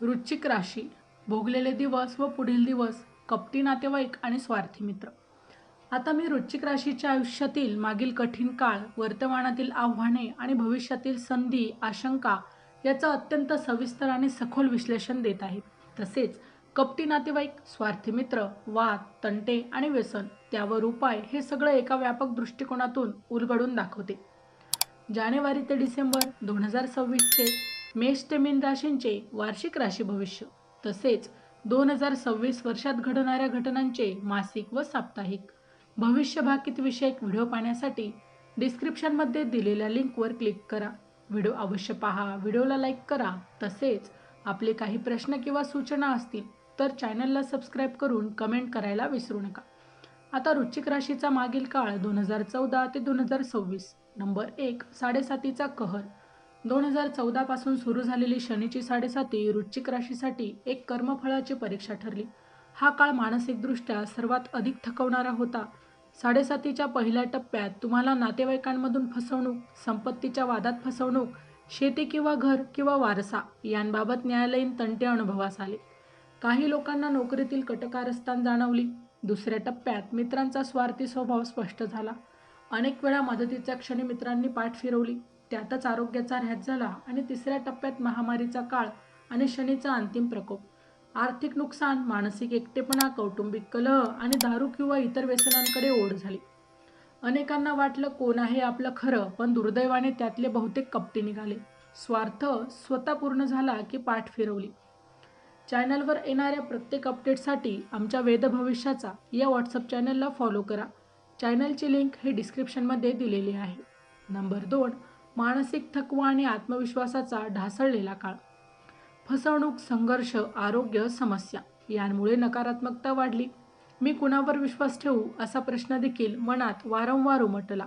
वृश्चिक राशी, भोगलेले दिवस व पुढील दिवस, कपटी नातेवाईक आणि स्वार्थी मित्र. आता मी वृश्चिक राशीच्या आयुष्यातील मागील कठीण काळ, वर्तमानातील आव्हाने आणि भविष्यातील संधी, आशंका याचं अत्यंत सविस्तर आणि सखोल विश्लेषण देत आहे. तसेच कपटी नातेवाईक, स्वार्थी मित्र, वाद, तंटे आणि व्यसन त्यावर उपाय हे सगळं एका व्यापक दृष्टिकोनातून उलगडून दाखवते. जानेवारी ते डिसेंबर 2026चे मेष ते मीन राशींचे वार्षिक राशी भविष्य, तसेच 2026 वर्षात घडणाऱ्या घटनांचे मासिक व साप्ताहिक भविष्य भाकित विषयक व्हिडिओ पाहण्यासाठी डिस्क्रिप्शनमध्ये दिलेल्या लिंकवर क्लिक करा. व्हिडिओ अवश्य पहा, व्हिडिओला लाईक करा. तसेच आपले काही प्रश्न किंवा सूचना असतील तर चॅनलला सबस्क्राईब करून कमेंट करायला विसरू नका. आता वृश्चिक राशीचा मागील काळ 2014 ते 2026. नंबर 1, साडेसातीचा कहर. 2014 पासून सुरू झालेली शनीची साडेसाती वृश्चिक राशीसाठी एक कर्मफळाची परीक्षा ठरली. हा काळ मानसिकदृष्ट्या सर्वात अधिक थकवणारा होता. साडेसातीच्या पहिल्या टप्प्यात तुम्हाला नातेवाईकांमधून फसवणूक, संपत्तीच्या वादात फसवणूक, शेती किंवा घर किंवा वारसा यांबाबत न्यायालयीन तंटे अनुभवास आले. काही लोकांना नोकरीतील कटकारस्थान जाणवली. दुसऱ्या टप्प्यात मित्रांचा स्वार्थी स्वभाव स्पष्ट झाला. अनेक वेळा मदतीच्या क्षणी मित्रांनी पाठ फिरवली. त्यातच आरोग्याचा ऱ्हास झाला. आणि तिसऱ्या टप्प्यात महामारीचा काळ आणि शनीचा अंतिम प्रकोप. आर्थिक नुकसान, मानसिक एकटेपणा, कौटुंबिक कलह आणि दारू किंवा इतर व्यसनांकडे ओढ झाली. अनेकांना वाटलं कोण आहे आपलं खरं, पण दुर्दैवाने त्यातले बहुतेक कपटी निघाले. स्वार्थ स्वतः पूर्ण झाला की पाठ फिरवली. चॅनलवर येणाऱ्या प्रत्येक अपडेटसाठी आमच्या वेद भविष्याचा या व्हॉट्सअप चॅनलला फॉलो करा. चॅनलची लिंक हे डिस्क्रिप्शनमध्ये दिलेली आहे. नंबर 2, मानसिक थकवा आणि आत्मविश्वासाचा ढासळलेला काळ. फसवणूक, संघर्ष, आरोग्य समस्या यांमुळे नकारात्मकता वाढली. मी कुणावर विश्वास ठेवू असा प्रश्न देखील मनात वारंवार उमटला.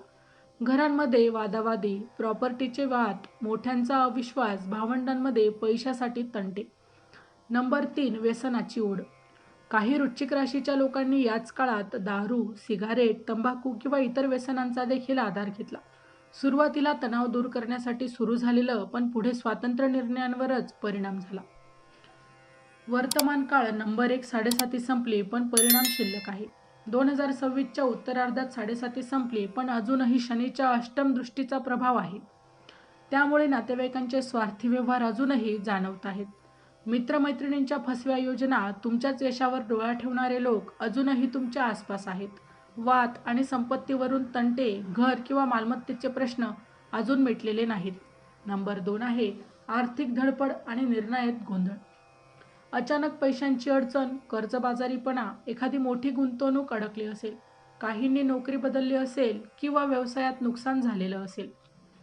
घरांमध्ये वादावादी, प्रॉपर्टीचे वाद, मोठ्यांचा अविश्वास, भावंडांमध्ये पैशासाठी तंटे. नंबर 3, व्यसनाची ओढ. काही वृश्चिक राशीच्या लोकांनी याच काळात दारू, सिगारेट, तंबाखू किंवा इतर व्यसनांचा देखील आधार घेतला. सुरुवातीला तणाव दूर करण्यासाठी सुरू झालेलं, पण पुढे स्वातंत्र्य निर्णयांवरच परिणाम झाला. वर्तमान काळ नंबर 1, साडेसाती संपली पण परिणाम शिल्लक आहे. 2026च्या उत्तरार्धात साडेसाती संपली, पण अजूनही शनीच्या अष्टम दृष्टीचा प्रभाव आहे. त्यामुळे नातेवाईकांचे स्वार्थी व्यवहार अजूनही जाणवत आहेत. मित्रमैत्रिणींच्या फसव्या योजना, तुमच्याच यशावर डोळा ठेवणारे लोक अजूनही तुमच्या आसपास आहेत. वाद आणि संपत्तीवरून तंटे, घर किंवा मालमत्तेचे प्रश्न अजून मिटलेले नाहीत. नंबर 2 आहे आर्थिक धडपड आणि निर्णयात गोंधळ. अचानक पैशांची अडचण, कर्जबाजारीपणा, एखादी मोठी गुंतवणूक अडकली असेल, काहींनी नोकरी बदलली असेल किंवा व्यवसायात नुकसान झालेलं असेल.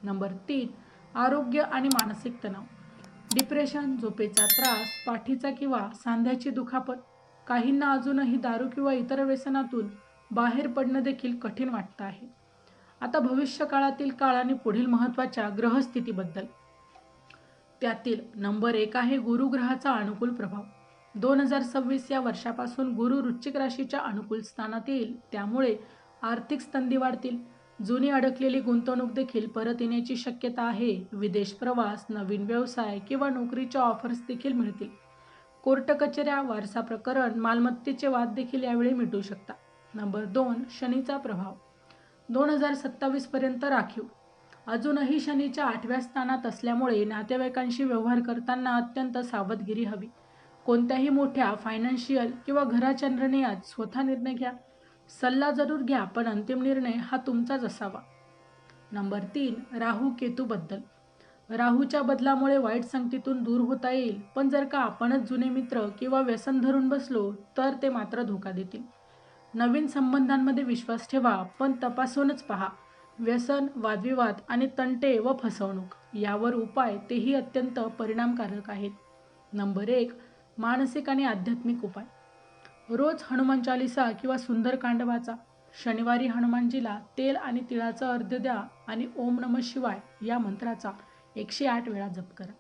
नंबर 3, आरोग्य आणि मानसिक तणाव. डिप्रेशन, झोपेचा त्रास, पाठीचा किंवा सांध्याची दुखापत. काहींना अजूनही दारू किंवा इतर व्यसनातून बाहेर पडणं देखील कठीण वाटतं आहे. आता भविष्यकाळातील काळ आणि पुढील महत्त्वाच्या ग्रहस्थितीबद्दल. त्यातील नंबर 1 आहे गुरु ग्रहाचा अनुकूल प्रभाव. 2026 या वर्षापासून गुरु वृश्चिक राशीच्या अनुकूल स्थानात येईल. त्यामुळे आर्थिक संधी वाढतील. जुनी अडकलेली गुंतवणूक देखील परत येण्याची शक्यता आहे. विदेश प्रवास, नवीन व्यवसाय किंवा नोकरीच्या ऑफर्स देखील मिळतील. कोर्ट कचेऱ्या, वारसा प्रकरण, मालमत्तेचे वाद देखील यावेळी मिटू शकतात. नंबर 2, शनीचा प्रभाव. 2027 पर्यंत राखीव. अजूनही शनीच्या 8व्या स्थानात असल्यामुळे नातेवाईकांशी व्यवहार करताना अत्यंत सावधगिरी हवी. कोणत्याही मोठ्या फायनान्शियल किंवा घराच्या निर्णयात स्वतः निर्णय घ्या. सल्ला जरूर घ्या, पण अंतिम निर्णय हा तुमचाच असावा. नंबर 3, राहू केतू बद्दल. राहूच्या बदलामुळे वाईट संगतीतून दूर होता येईल, पण जर का आपणच जुने मित्र किंवा व्यसन धरून बसलो तर ते मात्र धोका देतील. नवीन संबंधांमध्ये विश्वास ठेवा, पण तपासूनच पहा. व्यसन, वादविवाद आणि तंटे व फसवणूक यावर उपाय तेही अत्यंत परिणामकारक आहेत. नंबर 1, मानसिक आणि आध्यात्मिक उपाय. रोज हनुमान चालीसा किंवा सुंदरकांड वाचा. शनिवारी हनुमानजीला तेल आणि तिळाचा अर्घ्य द्या आणि ओम नमः शिवाय या मंत्राचा 108 वेळा जप करा.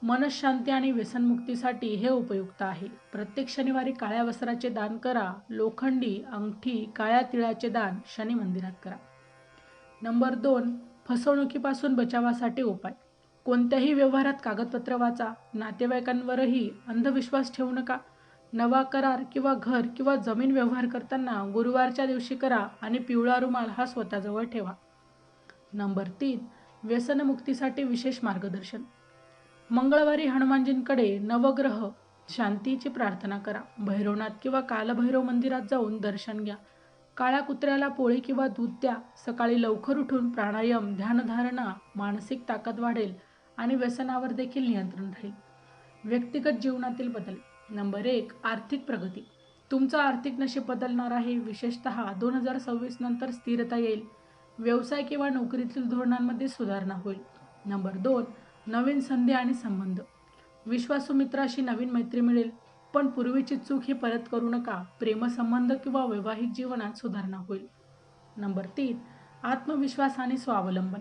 मनशांती आणि व्यसनमुक्तीसाठी हे उपयुक्त आहे. प्रत्येक शनिवारी काळ्या वस्त्राचे दान करा. लोखंडी अंगठी, काळ्या तिळाचे दान शनी मंदिरात करा. नंबर 2, फसवणुकीपासून बचावासाठी उपाय. कोणत्याही व्यवहारात कागदपत्र वाचा. नातेवाईकांवरही अंधविश्वास ठेवू नका. नवा करार किंवा घर किंवा जमीन व्यवहार करताना गुरुवारच्या दिवशी करा आणि पिवळा रुमाल हा स्वतःजवळ ठेवा. नंबर 3. व्यसनमुक्तीसाठी विशेष मार्गदर्शन. मंगळवारी हनुमानजींकडे नवग्रह शांतीची प्रार्थना करा. भैरवनाथ किंवा कालभैरव मंदिरात जाऊन दर्शन घ्या. काळ्या कुत्र्याला पोळी किंवा दूध द्या. सकाळी लवकर उठून प्राणायाम, ध्यानधारणा, मानसिक ताकद वाढेल आणि व्यसनावर देखील नियंत्रण राहील. व्यक्तिगत जीवनातील बदल. नंबर 1. आर्थिक प्रगती. तुमचं आर्थिक नशीब बदलणार आहे. विशेषतः 2026 नंतर स्थिरता येईल. व्यवसाय किंवा नोकरीतील धोरणांमध्ये सुधारणा होईल. नंबर 2. नवीन संधी आणि संबंध. विश्वासू मित्राशी नवीन मैत्री मिळेल, पण पूर्वीची चूक ही परत करू नका. प्रेमसंबंध किंवा वैवाहिक जीवनात सुधारणा होईल. नंबर 3. आत्मविश्वास आणि स्वावलंबन.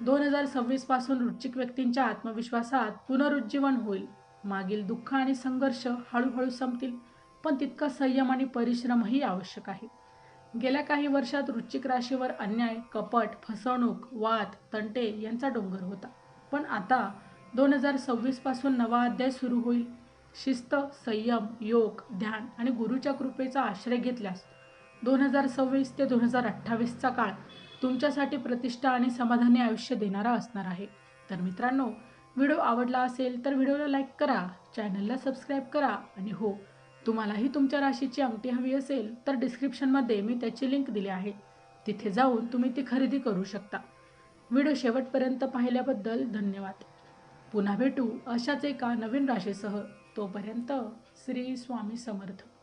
2026 पासून वृश्चिक व्यक्तींच्या आत्मविश्वासात पुनरुज्जीवन होईल. मागील दुःख आणि संघर्ष हळूहळू संपतील, पण तितका संयम आणि परिश्रमही आवश्यक आहे. गेल्या काही वर्षात वृश्चिक राशीवर अन्याय, कपट, फसवणूक, वाद, तंटे यांचा डोंगर होता. पण आता 2026 पासून नवा अध्याय सुरू होईल. शिस्त, संयम, योग, ध्यान आणि गुरुच्या कृपेचा आश्रय घेतल्यास 2026 ते 2028 काळ तुमच्यासाठी प्रतिष्ठा आणि समाधानी आयुष्य देणारा असणार आहे. तर मित्रांनो, व्हिडिओ आवडला असेल तर व्हिडिओला लाईक करा, चॅनलला सबस्क्राईब करा आणि हो, तुम्हालाही तुमच्या राशीची अंगठी हवी असेल तर डिस्क्रिप्शनमध्ये मी त्याची लिंक दिली आहे. तिथे जाऊन तुम्ही ती खरेदी करू शकता. व्हिडिओ शेवटपर्यंत पाहिल्याबद्दल धन्यवाद. पुन्हा भेटू अशाच एका नवीन राशीसह. तोपर्यंत श्री स्वामी समर्थ.